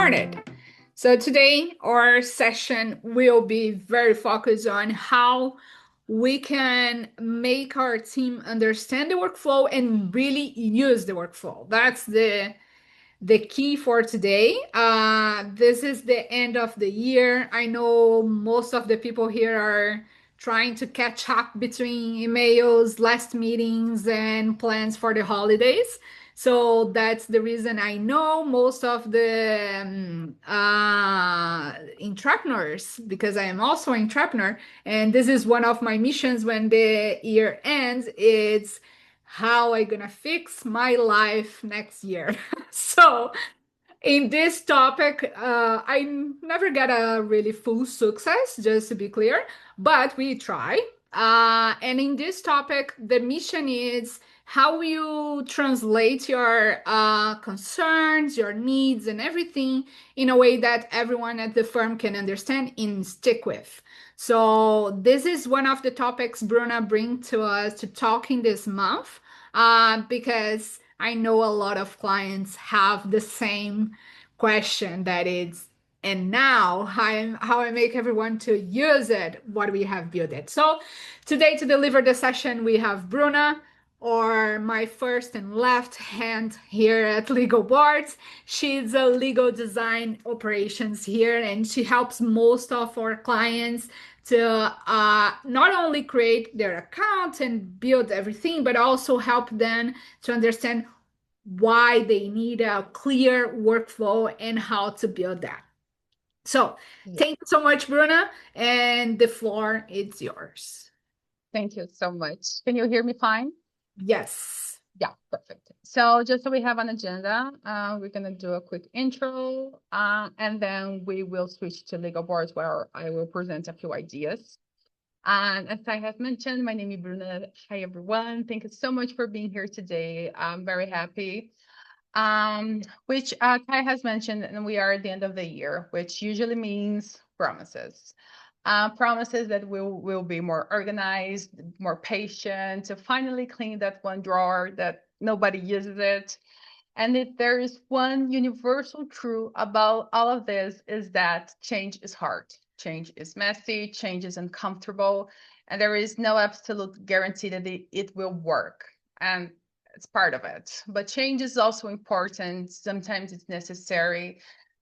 started. So today our session will be very focused on how we can make our team understand the workflow and really use the workflow. That's the key for today. This is the end of the year. I know most of the people here are trying to catch up between emails, last meetings, and plans for the holidays. So that's the reason I know most of the entrepreneurs, because I am also an entrepreneur, and this is one of my missions when the year ends. It's how I gonna fix my life next year. So in this topic, I never get a really full success, just to be clear, but we try. And in this topic, the mission is how you translate your concerns, your needs, and everything in a way that everyone at the firm can understand and stick with. So this is one of the topics Bruna bring to us to talk in this month, because I know a lot of clients have the same question that is, and now how I make everyone to use it, what we have built it. So today to deliver the session, we have Bruna, or my first and left hand here at Legal Boards. She's a legal design operations here, and she helps most of our clients to not only create their account and build everything, but also help them to understand why they need a clear workflow and how to build that. So Yeah. thank you so much, Bruna, and the floor is yours. Thank you so much. Can you hear me fine? Yes. Yeah, perfect. So just so we have an agenda, we're going to do a quick intro, and then we will switch to legal boards where I will present a few ideas. And as I have mentioned, my name is Bruna. Hi, everyone. Thank you so much for being here today. I'm very happy. Which Kai has mentioned, and we are at the end of the year, which usually means promises. Promises that we'll be more organized, more patient, to finally clean that one drawer that nobody uses it. And if there is one universal truth about all of this, is that change is hard. Change is messy, change is uncomfortable, and there is no absolute guarantee that it will work. And it's part of it. But change is also important. Sometimes it's necessary.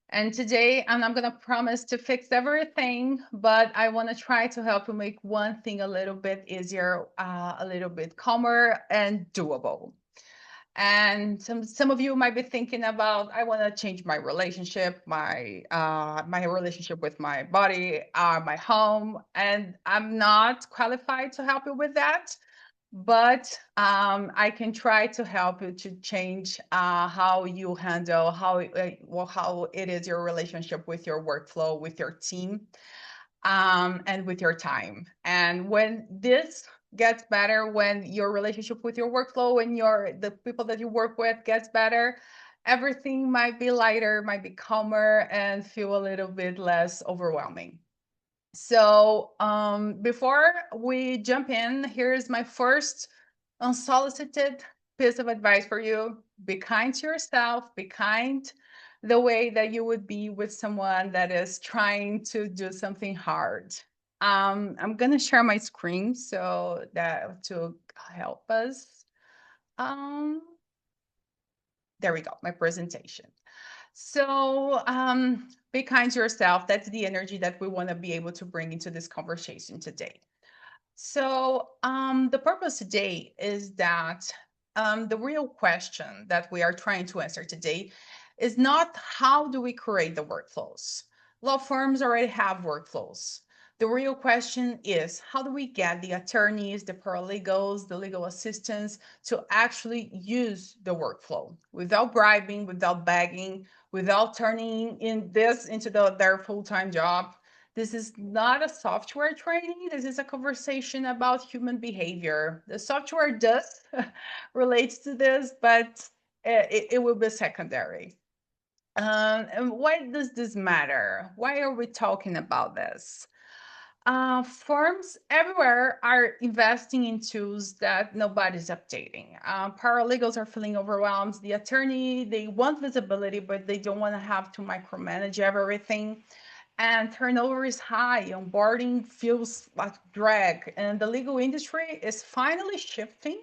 And today, I'm not going to promise to fix everything, but I want to try to help you make one thing a little bit easier, a little bit calmer and doable. And some of you might be thinking about, I want to change my relationship, my relationship with my body, my home, and I'm not qualified to help you with that. But I can try to help you to change how you handle how it is your relationship with your workflow, with your team, and with your time. And when this gets better, when your relationship with your workflow and the people that you work with gets better, everything might be lighter, might be calmer, and feel a little bit less overwhelming. So before we jump in, here's my first unsolicited piece of advice for you. Be kind to yourself, be kind the way that you would be with someone that is trying to do something hard. I'm gonna share my screen so that to help us. Um, there we go, my presentation. So be kind to yourself. That's the energy that we want to be able to bring into this conversation today. So the purpose today is that the real question that we are trying to answer today is not how do we create the workflows. Law firms already have workflows. The real question is how do we get the attorneys, the paralegals, the legal assistants to actually use the workflow without bribing, without begging, without turning into their full-time job. This is not a software training. This is a conversation about human behavior. The software does relates to this, but it will be secondary. And why does this matter? Why are we talking about this? Firms everywhere are investing in tools that nobody's updating. Paralegals are feeling overwhelmed. The attorney, they want visibility, but they don't want to have to micromanage everything. And turnover is high. Onboarding feels like drag. And the legal industry is finally shifting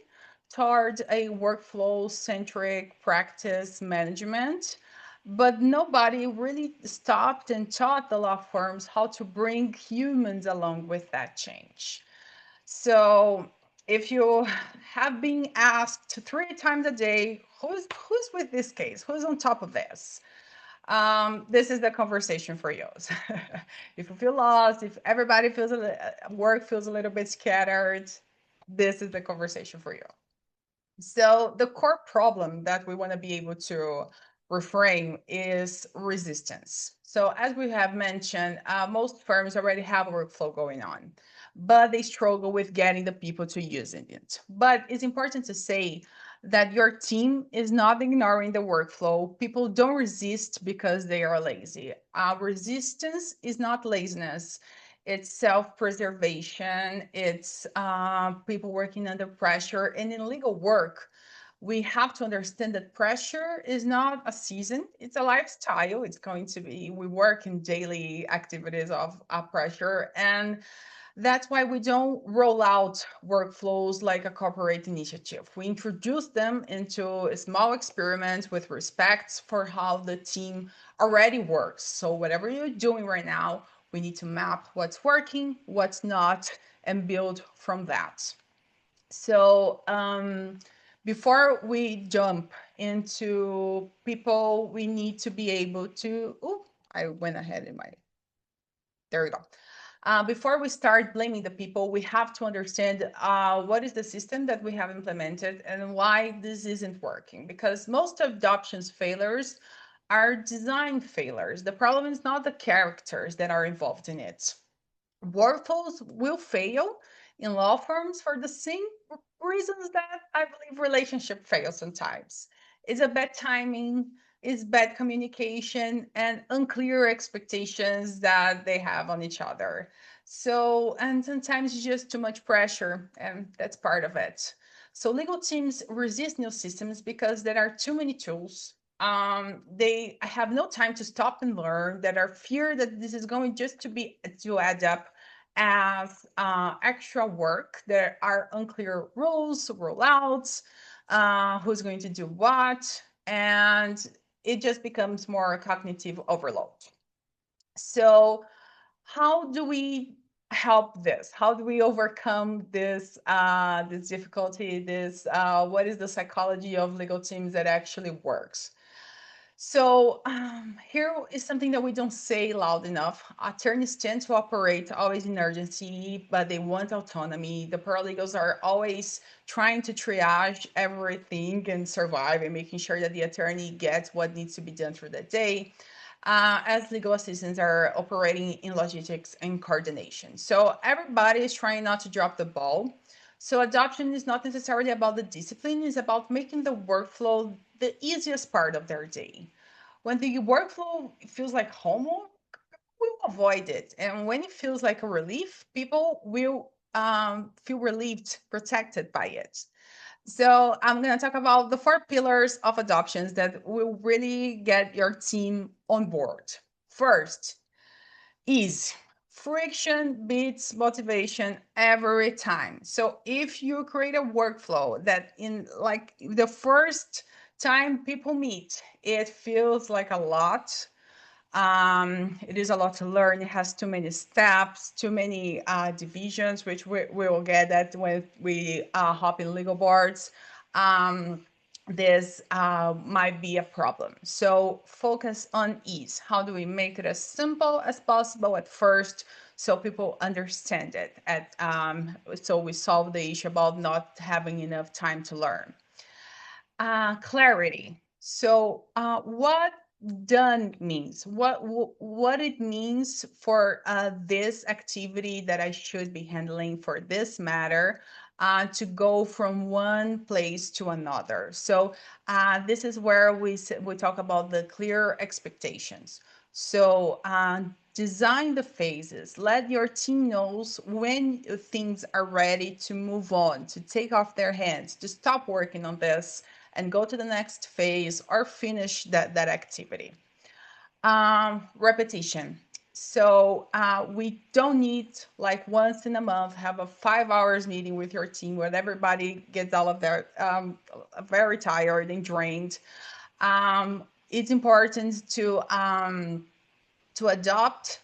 towards a workflow-centric practice management, but nobody really stopped and taught the law firms how to bring humans along with that change. So if you have been asked 3 times a day, who's with this case? Who's on top of this? This is the conversation for you. If you feel lost, if everybody feels work feels a little bit scattered, this is the conversation for you. So the core problem that we want to be able to reframe is resistance. So as we have mentioned, most firms already have a workflow going on, but they struggle with getting the people to using it. But it's important to say that your team is not ignoring the workflow. People don't resist because they are lazy. Resistance is not laziness. It's self-preservation. It's people working under pressure. And in legal work, we have to understand that pressure is not a season, it's a lifestyle. It's going to be, we work in daily activities of pressure. And that's why we don't roll out workflows like a corporate initiative. We introduce them into small experiments with respect for how the team already works. So whatever you're doing right now, we need to map what's working, what's not, and build from that. So before we jump into people, we need to be able to, oh, I went ahead in my, there we go. Before we start blaming the people, we have to understand what is the system that we have implemented and why this isn't working. Because most adoptions failures are design failures. The problem is not the characters that are involved in it. Workflows will fail in law firms for the same reasons that I believe relationship fails sometimes. It's a bad timing, it's bad communication, and unclear expectations that they have on each other. So, and sometimes it's just too much pressure, and that's part of it. So, legal teams resist new systems because there are too many tools. They have no time to stop and learn. That are fear that this is going just to add up as extra work. There are unclear rules, rollouts, who's going to do what, and it just becomes more cognitive overload. So, how do we help this? How do we overcome this difficulty? What is the psychology of legal teams that actually works? So here is something that we don't say loud enough. Attorneys tend to operate always in urgency, but they want autonomy. The paralegals are always trying to triage everything and survive and making sure that the attorney gets what needs to be done for the day. As legal assistants are operating in logistics and coordination. So everybody is trying not to drop the ball. So adoption is not necessarily about the discipline, it's about making the workflow the easiest part of their day. When the workflow feels like homework, we'll avoid it. And when it feels like a relief, people will feel relieved, protected by it. So I'm going to talk about the 4 pillars of adoptions that will really get your team on board. First, ease. Friction beats motivation every time. So if you create a workflow that in like the first time people meet, it feels like a lot. It is a lot to learn. It has too many steps, too many divisions, which we will get at when we hop in legal boards. Um, this might be a problem. So focus on ease. How do we make it as simple as possible at first so people understand it? So we solve the issue about not having enough time to learn. Clarity. So, what done means, what it means for this activity that I should be handling for this matter to go from one place to another. So, this is where we talk about the clear expectations. So design the phases. Let your team knows when things are ready to move on, to take off their hands, to stop working on this and go to the next phase or finish that activity. Repetition. So we don't need like once in a month have a 5 hours meeting with your team where everybody gets all of their very tired and drained. It's important to adopt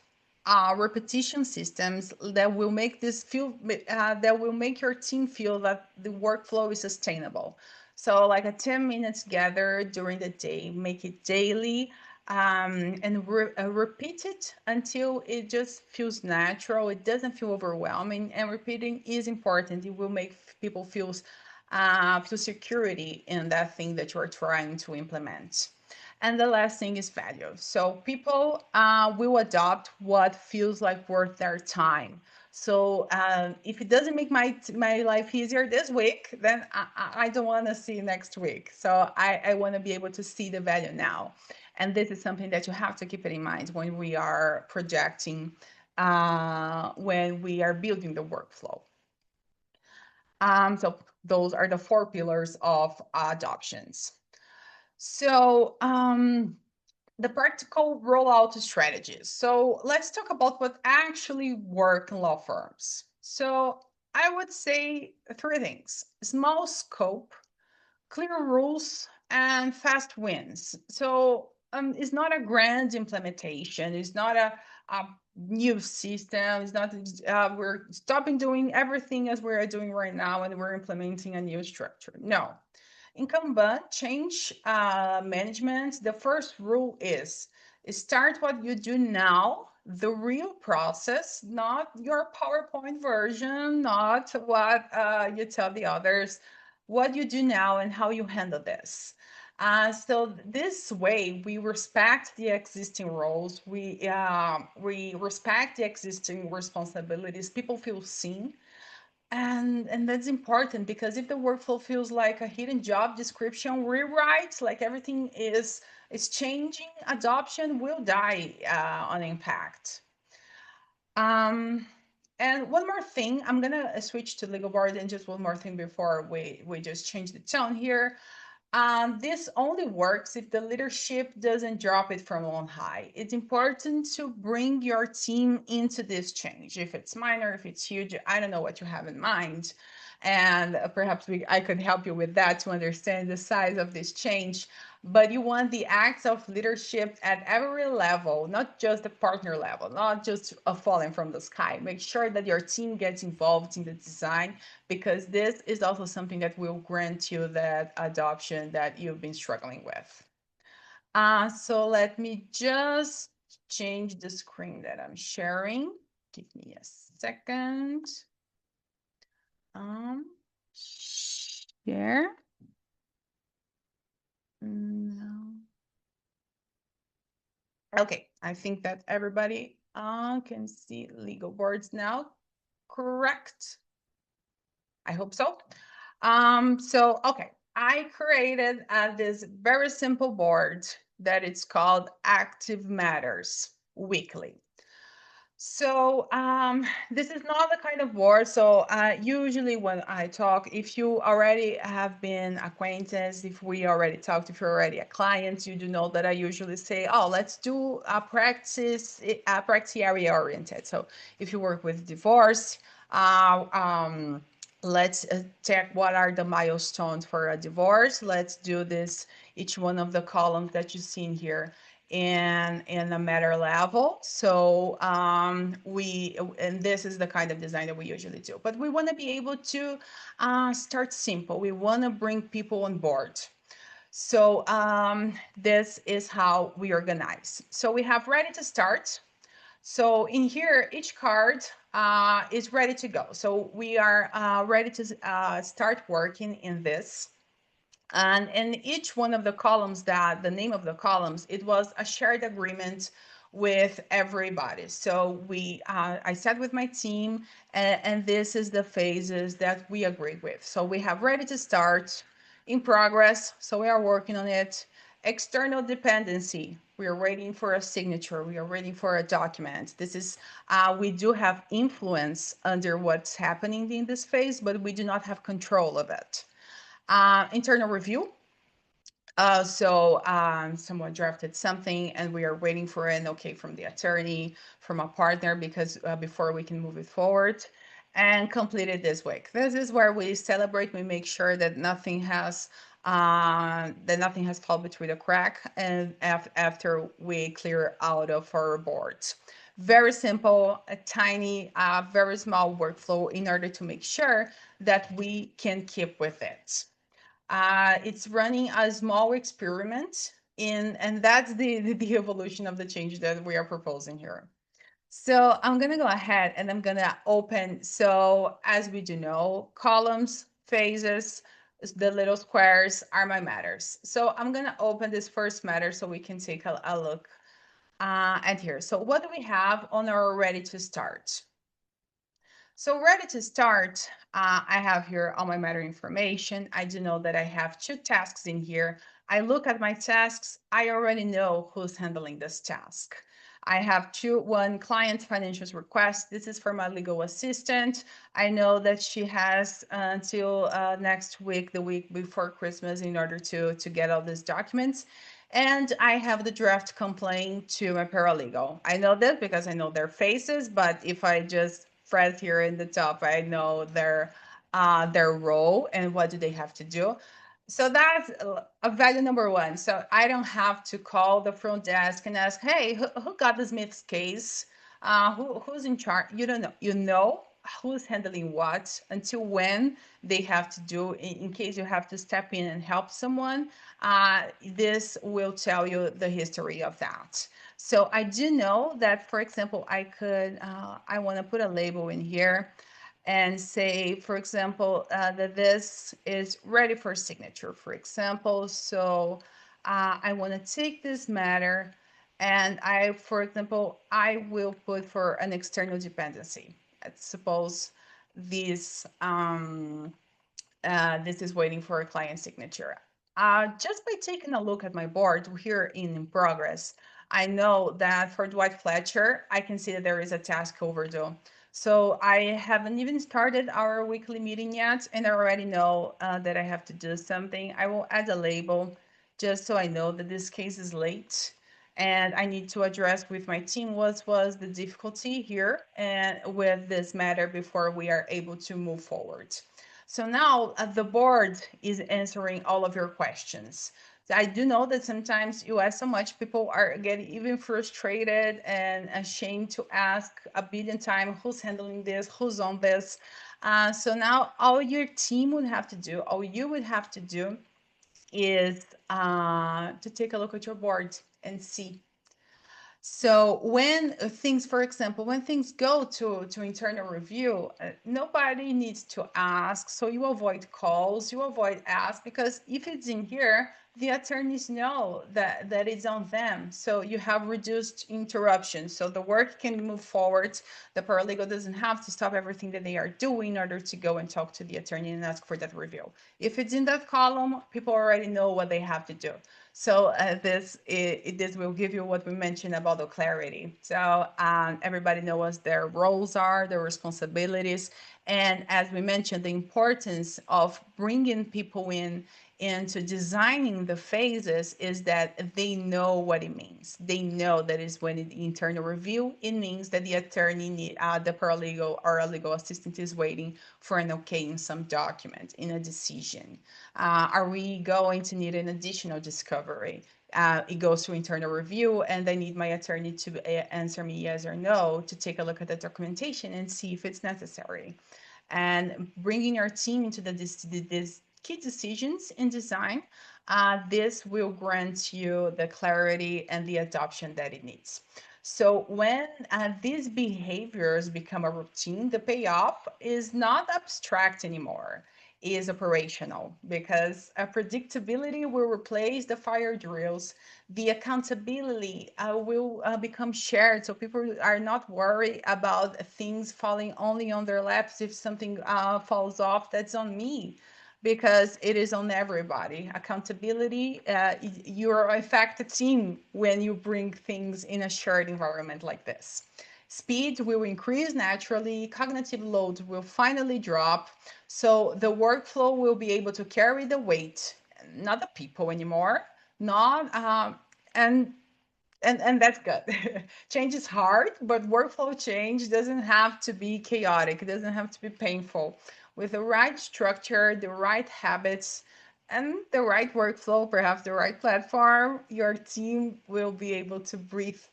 repetition systems that will make this feel that will make your team feel that the workflow is sustainable. So like a 10 minutes gather during the day, make it daily, and repeat it until it just feels natural. It doesn't feel overwhelming, and repeating is important. It will make people feel security in that thing that you're trying to implement. And the last thing is value. So people will adopt what feels like worth their time. So if it doesn't make my life easier this week, then I don't want to see next week. So I want to be able to see the value now. And this is something that you have to keep it in mind when we are projecting, when we are building the workflow. So those are the 4 pillars of adoptions. So the practical rollout strategies. So let's talk about what actually work in law firms. So I would say 3 things: small scope, clear rules, and fast wins. So it's not a grand implementation. It's not a new system. It's not we're stopping doing everything as we're doing right now and we're implementing a new structure. No, in Kanban, change management, the first rule is start what you do now, the real process, not your PowerPoint version, not what you tell the others, what you do now and how you handle this. So this way, we respect the existing roles, we respect the existing responsibilities. People feel seen, and that's important because if the workflow feels like a hidden job description rewrite, like everything is changing, adoption will die on impact. um and one more thing, I'm gonna switch to legal board, and just one more thing before we just change the tone here. This only works if the leadership doesn't drop it from on high. It's important to bring your team into this change. If it's minor, if it's huge, I don't know what you have in mind. And perhaps I could help you with that to understand the size of this change. But you want the acts of leadership at every level, not just the partner level, not just a falling from the sky. Make sure that your team gets involved in the design, because this is also something that will grant you that adoption that you've been struggling with. So let me just change the screen that I'm sharing. Give me a second. Share. No. Okay, I think that everybody can see Legalboards now. Correct? I hope so. So okay, I created this very simple board that it's called Active Matters Weekly. So this is not the kind of board. So usually when I talk, if you already have been acquainted, if we already talked, if you're already a client, you do know that I usually say, oh, let's do a practice area oriented. So if you work with divorce, let's check what are the milestones for a divorce. Let's do this, each one of the columns that you see in here in a matter level. So and this is the kind of design that we usually do, but we want to be able to start simple. We want to bring people on board. So this is how we organize. So we have ready to start. So in here, each card is ready to go. So we are ready to start working in this. And in each one of the columns, that the name of the columns, it was a shared agreement with everybody. So I sat with my team, and this is the phases that we agreed with. So we have ready to start, in progress, so we are working on it, External dependency. We are waiting for a signature. We are waiting for a document. This is, we do have influence under what's happening in this phase, but we do not have control of it. Internal review. Someone drafted something and we are waiting for an okay from the attorney, from a partner, because before we can move it forward and complete it this week. This is where we celebrate. We make sure that nothing has fallen between the crack, and after we clear out of our boards. Very simple, a tiny, very small workflow in order to make sure that we can keep with it. It's running a small experiment and that's the evolution of the change that we are proposing here. So I'm gonna go ahead and I'm gonna open. So as we do know, columns, phases, the little squares are my matters. So I'm gonna open this first matter so we can take a look at here. So what do we have on our ready to start? So ready to start, I have here all my matter information. I do know that I have 2 tasks in here. I look at my tasks. I already know who's handling this task. I have one client financials request. This is for my legal assistant. I know that she has until next week, the week before Christmas, in order to get all these documents. And I have the draft complaint to my paralegal. I know this because I know their faces, but if I just press here in the top, I know their role and what do they have to do. So that's a value number one. So I don't have to call the front desk and ask, hey, who got the Smith's case? Who's in charge? You don't know. You know who's handling what, until when they have to do. In case you have to step in and help someone, this will tell you the history of that. So I do know that, for example, I want to put a label in here and say, for example, that this is ready for signature, for example. So I want to take this matter and for example, I will put for an external dependency. Let's suppose this, this is waiting for a client signature. Just by taking a look at my board here in progress, I know that for Dwight Fletcher, I can see that there is a task overdue. So I haven't even started our weekly meeting yet, and I already know that I have to do something. I will add a label just so I know that this case is late and I need to address with my team what was the difficulty here and with this matter before we are able to move forward. So now the board is answering all of your questions. I do know that sometimes you ask so much, people are getting even frustrated and ashamed to ask a billion times who's handling this, who's on this. So now all your team would have to do, all you would have to do is to take a look at your board and see. So when things, for example, when things go to internal review, nobody needs to ask. So you avoid calls, you avoid ask, because if it's in here, the attorneys know that it's on them. So you have reduced interruptions. So the work can move forward. The paralegal doesn't have to stop everything that they are doing in order to go and talk to the attorney and ask for that review. If it's in that column, people already know what they have to do. So this will give you what we mentioned about the clarity. So everybody knows their roles are, their responsibilities, and as we mentioned, the importance of bringing people in into designing the phases is that they know what it means. They know that is when in the internal review, it means that the attorney, the paralegal or a legal assistant is waiting for an okay in some document, in a decision. Are we going to need an additional discovery? It goes to internal review and I need my attorney to answer me yes or no to take a look at the documentation and see if it's necessary. And bringing your team into this key decisions in design, this will grant you the clarity and the adoption that it needs. So when these behaviors become a routine, the payoff is not abstract anymore, is operational, because predictability will replace the fire drills. The accountability will become shared, so people are not worried about things falling only on their laps. If something falls off, that's on me. because it is on everybody. Accountability, you're in fact a team when you bring things in a shared environment like this. Speed will increase naturally, cognitive load will finally drop, so the workflow will be able to carry the weight, not the people anymore, not and and that's good. Change is hard, but workflow change doesn't have to be chaotic. It doesn't have to be painful. With the right structure, the right habits, and the right workflow, perhaps the right platform, your team will be able to breathe,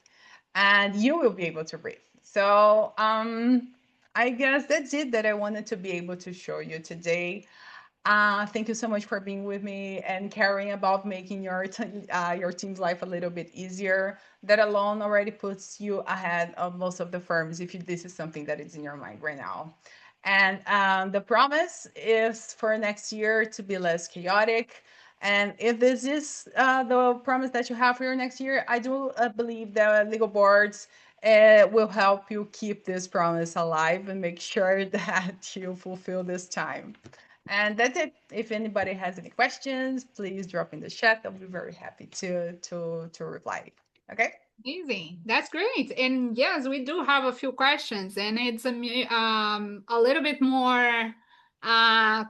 and you will be able to breathe. So, I guess that's it that I wanted to be able to show you today. Thank you so much for being with me and caring about making your team's life a little bit easier. That alone already puts you ahead of most of the firms if this is something that is in your mind right now. And the promise is for next year to be less chaotic. And if this is the promise that you have for your next year, I do believe that legal boards will help you keep this promise alive and make sure that you fulfill this time. And that's it. If anybody has any questions, please drop in the chat. I'll be very happy to reply. Okay. Amazing. That's great. And yes, we do have a few questions, and it's a little bit more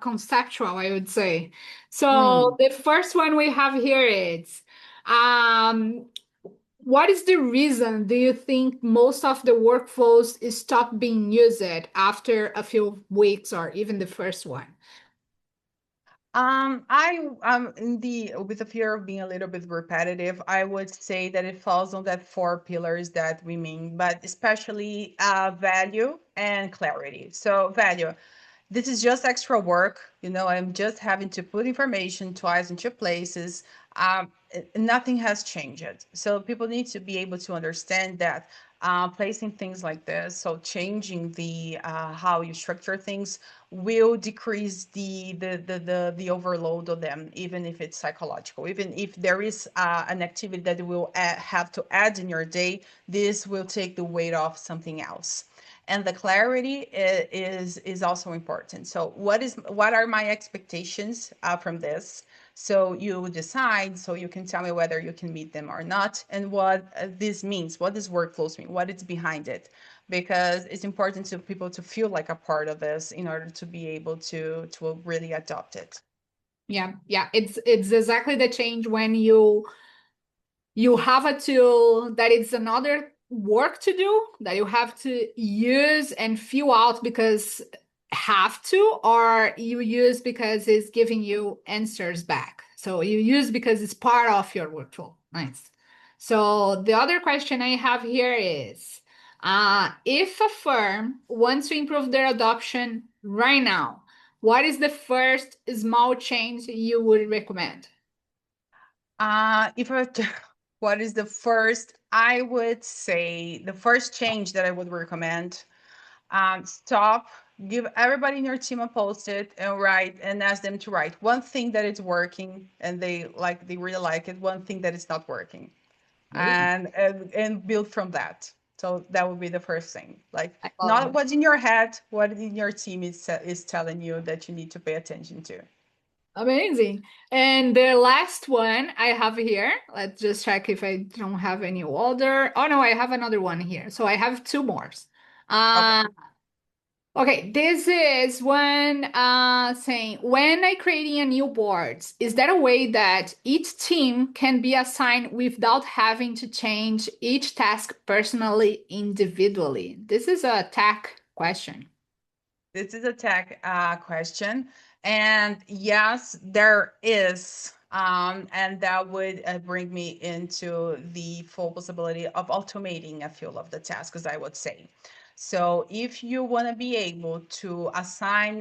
conceptual, I would say. So Mm. the first one we have here is um what is the reason do you think most of the workflows stop being used after a few weeks or even the first one? I in the with the fear of being a little bit repetitive, I would say that it falls on that four pillars that we mean, but especially value and clarity. So value, this is just extra work. I'm just having to put information twice in two places. Nothing has changed. So people need to be able to understand that placing things like this, so changing the how you structure things, will decrease the overload of them, even if it's psychological. Even if there is an activity that will have to add in your day, this will take the weight off something else. And the clarity is also important. So what are my expectations from this? So you decide, so you can tell me whether you can meet them or not, and what this means, what does workflows mean, what is behind it, because it's important to people to feel like a part of this in order to be able to really adopt it. Yeah, yeah, it's exactly the change when you have a tool that is another work to do that you have to use and fill out because have to, or you use because it's giving you answers back. So you use because it's part of your workflow. Nice. So the other question I have here is if a firm wants to improve their adoption right now, what is the first small change you would recommend? If I what is the first, I would say the first change that I would recommend, stop, give everybody in your team a post-it and write and ask them to write one thing that is working and they really like it, one thing that is not working, Ooh, and build from that. So that would be the first thing. Like, I love not it. what's in your head, what in your team is telling you that you need to pay attention to. Amazing. And the last one I have here, let's just check if I don't have any other. Oh no, I have another one here. So I have two more. Okay. Uh, okay, this is when saying when I creating a new board, is there a way that each team can be assigned without having to change each task personally, individually? This is a tech question. This is a tech question. And yes, there is. And that would bring me into the full possibility of automating a few of the tasks, I would say. So if you want to be able to assign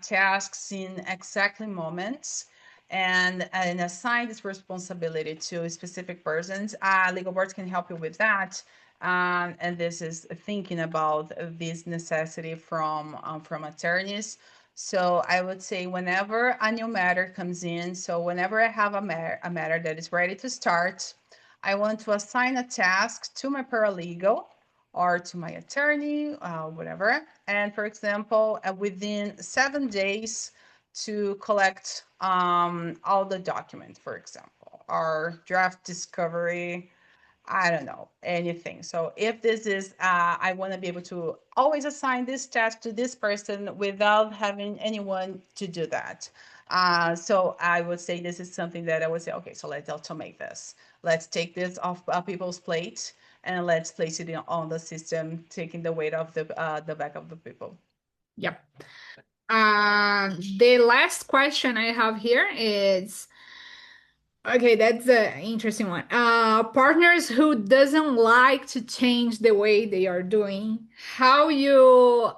tasks in exactly moments and assign this responsibility to specific persons, legal boards can help you with that. And this is thinking about this necessity from attorneys. So I would say whenever a new matter comes in, so whenever I have a matter that is ready to start, I want to assign a task to my paralegal or to my attorney, whatever. And for example, within 7 days, to collect all the documents, for example, or draft discovery, I don't know, anything. So if this is, I want to be able to always assign this task to this person without having anyone to do that. So I would say this is something that I would say, okay, so let's automate this. Let's take this off people's plate and let's place it on the system, taking the weight of the back of the people. Yep. The last question I have here is okay, that's an interesting one. Partners who doesn't like to change the way they are doing, how you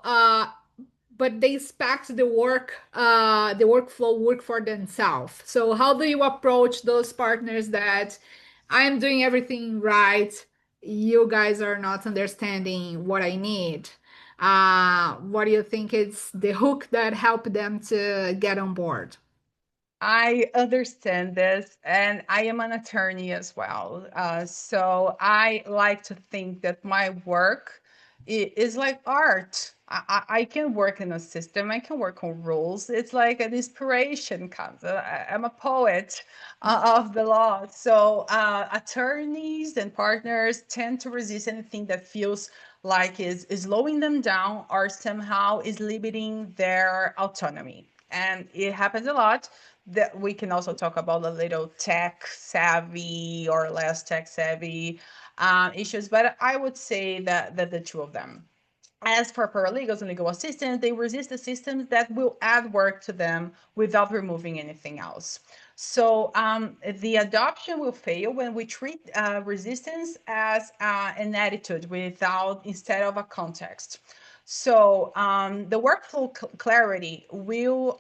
but they expect the workflow work for themselves. So how do you approach those partners that I am doing everything right, you guys are not understanding what I need? What do you think is the hook that help them to get on board? I understand this, and I am an attorney as well. So I like to think that my work is like art. I can work in a system, I can work on rules. It's like an inspiration comes. I'm a poet of the law. So attorneys and partners tend to resist anything that feels like is slowing them down or somehow is limiting their autonomy. And it happens a lot that we can also talk about a little tech savvy or less tech savvy issues, but I would say that the two of them. As for paralegals and legal assistants, they resist the systems that will add work to them without removing anything else. So the adoption will fail when we treat resistance as an attitude without instead of a context. So the workflow clarity will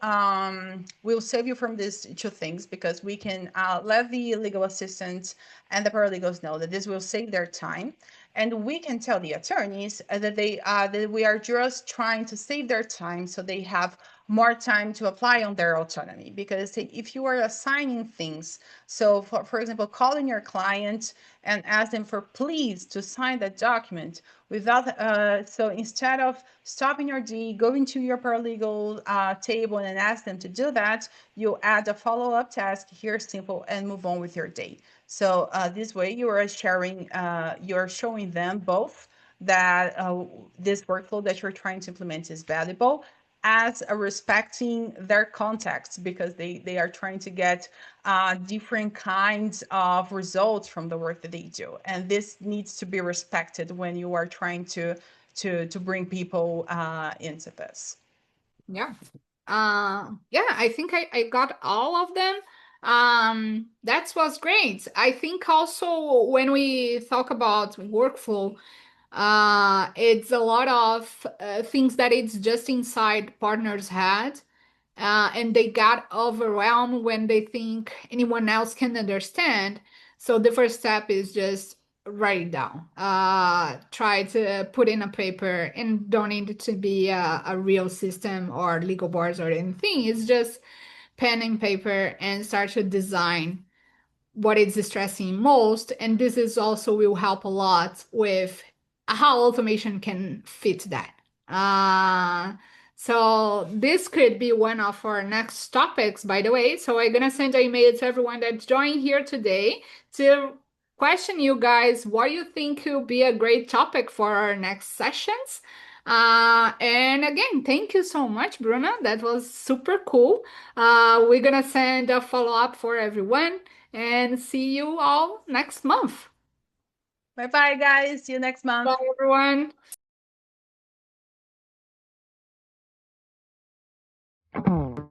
save you from these two things because we can let the legal assistants and the paralegals know that this will save their time, and we can tell the attorneys that we are just trying to save their time so they have more time to apply on their autonomy. Because if you are assigning things, so for example, calling your client and ask them for please to sign that document without so instead of stopping your D, going to your paralegal table and ask them to do that, you add a follow-up task here, simple, and move on with your day. So this way you are sharing, you're showing them both that this workflow that you're trying to implement is valuable as respecting their context, because they are trying to get different kinds of results from the work that they do. And this needs to be respected when you are trying to bring people into this. Yeah. Yeah, I think I got all of them. That was great. I think also when we talk about workflow, it's a lot of things that it's just inside partners' head. And they got overwhelmed when they think anyone else can understand. So the first step is just write it down. Try to put in a paper, and don't need it to be a real system or legal boards or anything. It's just pen and paper and start to design what is stressing most. And this is also will help a lot with how automation can fit that. Uh, so this could be one of our next topics, by the way. So I'm gonna send an email to everyone that joined here today to question you guys what you think will be a great topic for our next sessions. And again, thank you so much, Bruna. That was super cool. We're gonna send a follow-up for everyone and see you all next month. Bye bye, guys. See you next Bye, month. everyone.